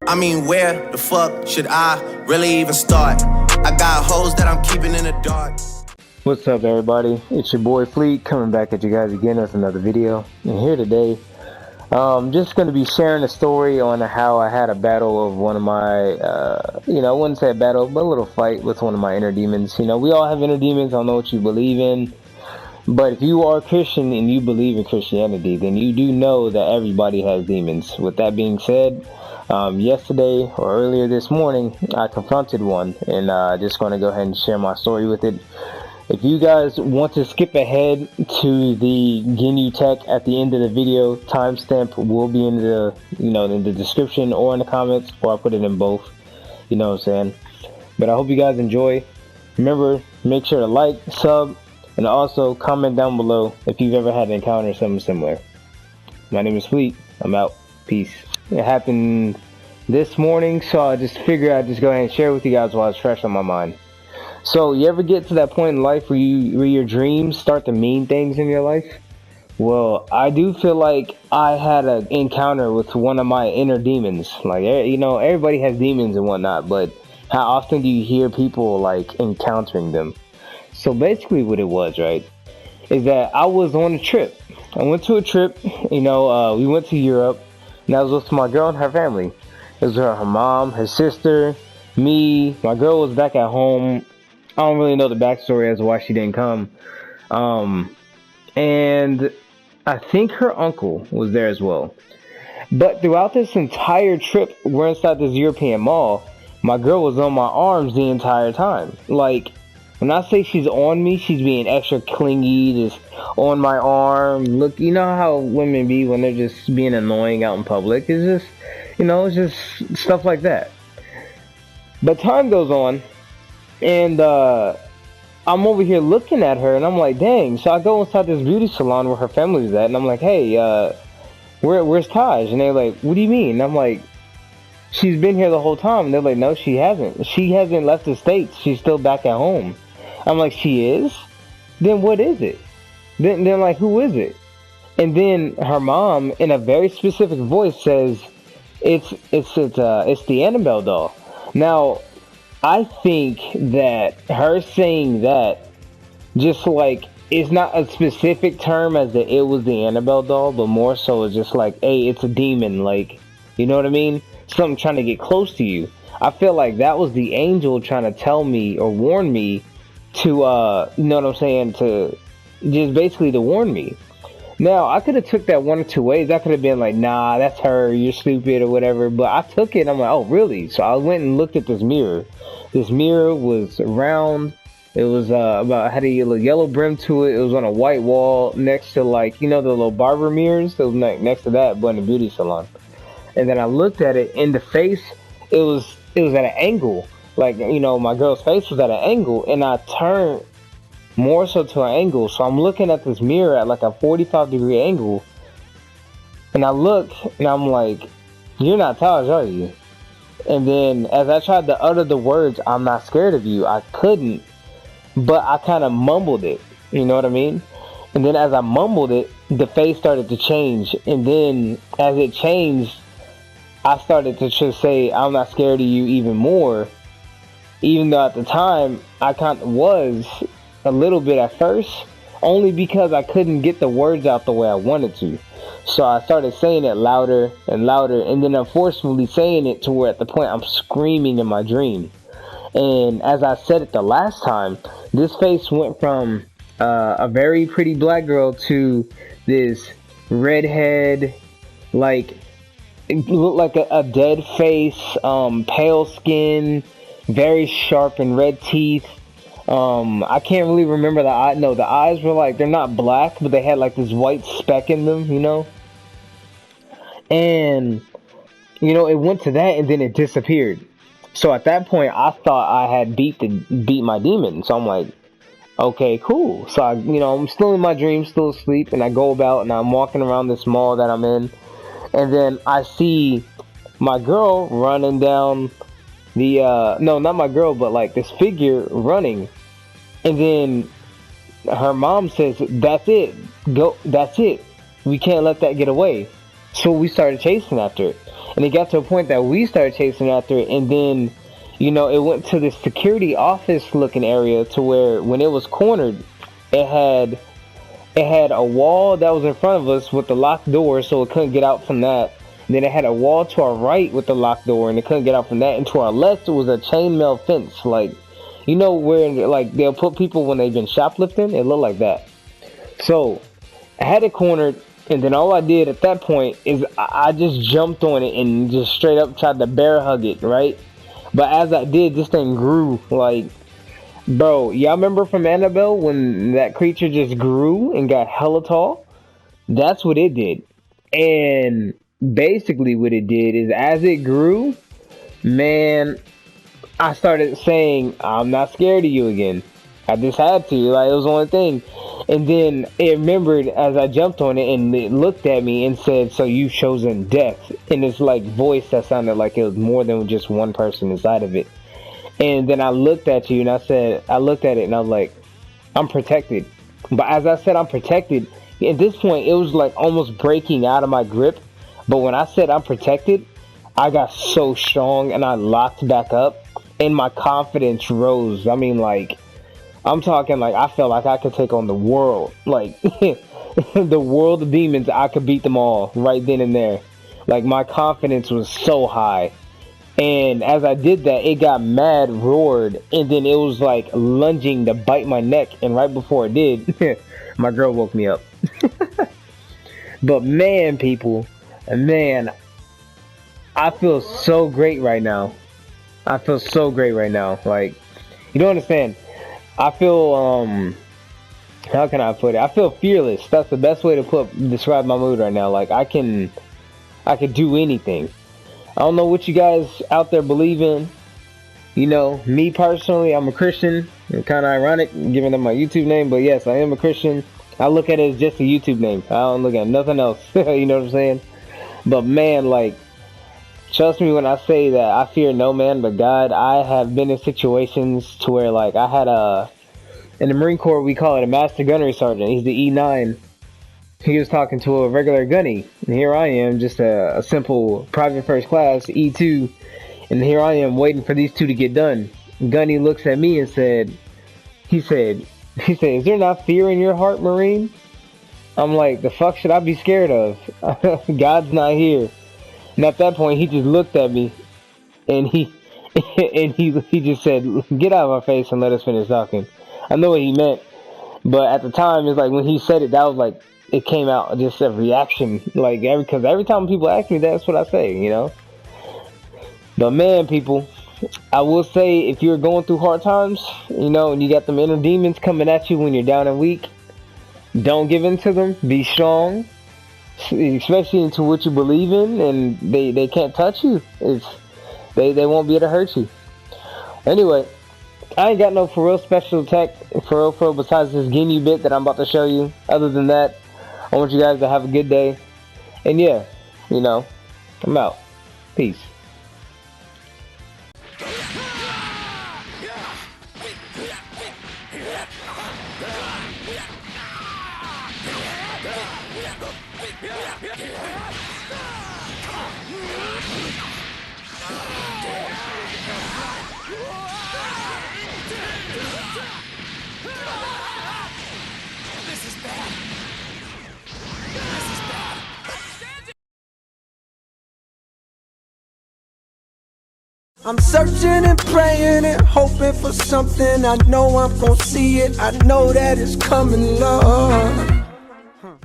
I mean, where the fuck should I really even start? I got hoes that I'm keeping in the dark. What's up, everybody? It's your boy Fleet coming back at you guys again with another video. And here today, just going to be sharing a story on how I had a battle of one of my, I wouldn't say a battle, but a little fight with one of my inner demons. You know, we all have inner demons. I don't know what you believe in. But if you are Christian and you believe in Christianity, then you do know that everybody has demons. With that being said, yesterday or earlier this morning, I confronted one, and just going to go ahead and share my story with it. If you guys want to skip ahead to the Ginyu tech at the end of the video, timestamp will be in the in the description or in the comments, or I'll put it in both. You know what I'm saying? But I hope you guys enjoy. Remember, make sure to like, sub, and also comment down below if you've ever had an encounter something similar. My name is Fleet. I'm out. Peace. It happened this morning, so I just figured I'd just go ahead and share it with you guys while it's fresh on my mind. So, you ever get to that point in life where your dreams start to mean things in your life? Well, I do feel like I had an encounter with one of my inner demons. Like, everybody has demons and whatnot, but how often do you hear people, like, encountering them? So, basically what it was, right, is that I was on a trip. I went to a trip, we went to Europe, and I was with my girl and her family. It was her mom, her sister, me. My girl was back at home. I don't really know the backstory as to why she didn't come. And I think her uncle was there as well. But throughout this entire trip, we're inside this European mall. My girl was on my arms the entire time. Like, when I say she's on me, she's being extra clingy, just on my arm. Look, you know how women be when they're just being annoying out in public. It's just, it's just stuff like that. But time goes on, and I'm over here looking at her, and I'm like, dang. So I go inside this beauty salon where her family's at, and I'm like, hey, where's Taj? And they're like, what do you mean? And I'm like, she's been here the whole time. And they're like, no, she hasn't. She hasn't left the States. She's still back at home. I'm like, she is? Then what is it? Then like, who is it? And then her mom, in a very specific voice, says, it's the Annabelle doll. Now, I think that her saying that, just like, it's not a specific term as that it was the Annabelle doll, but more so it's just like, hey, it's a demon, like, you know what I mean? Something trying to get close to you. I feel like that was the angel trying to tell me or warn me to, you know what I'm saying, to just basically to warn me. Now, I could have took that one or two ways. I could have been like, nah, that's her, you're stupid or whatever. But I took it, and I'm like, oh, really? So I went and looked at this mirror. This mirror was round. It was had a yellow brim to it. It was on a white wall next to, like, the little barber mirrors. It was next to that, but in a beauty salon. And then I looked at it in the face. It was at an angle. Like, my girl's face was at an angle, and I turned more so to an angle. So I'm looking at this mirror at like a 45-degree angle, and I look, and I'm like, you're not Taj, are you? And then as I tried to utter the words, I'm not scared of you, I couldn't, but I kind of mumbled it, you know what I mean? And then as I mumbled it, the face started to change, and then as it changed, I started to just say, I'm not scared of you even more, even though at the time I kind of was a little bit at first, only because I couldn't get the words out the way I wanted to. So I started saying it louder and louder, and then I'm forcefully saying it to where at the point I'm screaming in my dream. And as I said it the last time, this face went from a very pretty black girl to this redhead, like, it looked like a dead face, pale skin, very sharp and red teeth. I can't really remember the eye. No, the eyes were like, they're not black, but they had like this white speck in them, And, it went to that, and then it disappeared. So at that point, I thought I had beat my demon. So I'm like, okay, cool. So I'm still in my dream, still asleep, and I go about and I'm walking around this mall that I'm in, and then I see my girl running down the no, not my girl, but like this figure running, and then her mom says, "That's it, go. That's it. We can't let that get away." So we started chasing after it, and it got to a point that we started chasing after it, and then it went to this security office looking area to where when it was cornered, it had a wall that was in front of us with the locked door, so it couldn't get out from that. And then it had a wall to our right with the locked door, and it couldn't get out from that. And to our left, it was a chainmail fence, like where like they'll put people when they've been shoplifting. It looked like that. So I had it cornered, and then all I did at that point is I just jumped on it and just straight up tried to bear hug it, right? But as I did, this thing grew. Like, bro, y'all remember from Annabelle when that creature just grew and got hella tall? That's what it did. And basically what it did is as it grew, man, I started saying, I'm not scared of you again. I just had to. Like, it was one thing. And then it remembered as I jumped on it, and it looked at me and said, "So you've chosen death." In this like voice that sounded like it was more than just one person inside of it. And then I looked at you and I looked at it and I was like, I'm protected. But as I said, I'm protected, at this point it was like almost breaking out of my grip. But when I said I'm protected, I got so strong and I locked back up and my confidence rose. I mean, like, I'm talking like I felt like I could take on the world. Like, the world of demons, I could beat them all right then and there. Like, my confidence was so high. And as I did that, it got mad, roared, and then it was like lunging to bite my neck. And right before it did, my girl woke me up. But man, people, man, I feel so great right now. I feel so great right now. Like, you don't understand. I feel, how can I put it? I feel fearless. That's the best way to describe my mood right now. Like, I could do anything. I don't know what you guys out there believe in. Me personally, I'm a Christian. It's kind of ironic giving them my YouTube name, but yes, I am a Christian. I look at it as just a YouTube name. I don't look at nothing else. You know what I'm saying? But man, like, trust me when I say that I fear no man but God. I have been in situations to where, like, I had in the Marine Corps, we call it a Master Gunnery Sergeant. He's the E9. He was talking to a regular gunny, and here I am, just a simple private first class, E2, and here I am waiting for these two to get done. Gunny looks at me and he said, "Is there not fear in your heart, Marine?" I'm like, the fuck should I be scared of? God's not here. And at that point, he just looked at me, and he just said, "Get out of my face and let us finish talking." I know what he meant, but at the time, it's like when he said it, that was like, it came out just a reaction, like, because every time people ask me, that's what I say, But man, people, I will say, if you're going through hard times, and you got them inner demons coming at you when you're down and weak, don't give in to them. Be strong, especially into what you believe in, and they can't touch you. They won't be able to hurt you. Anyway, I ain't got no for real special tech for real besides this Ginyu bit that I'm about to show you. Other than that, I want you guys to have a good day. And yeah, I'm out. Peace. I'm searching and praying and hoping for something. I know I'm gonna see it. I know that it's coming, Lord.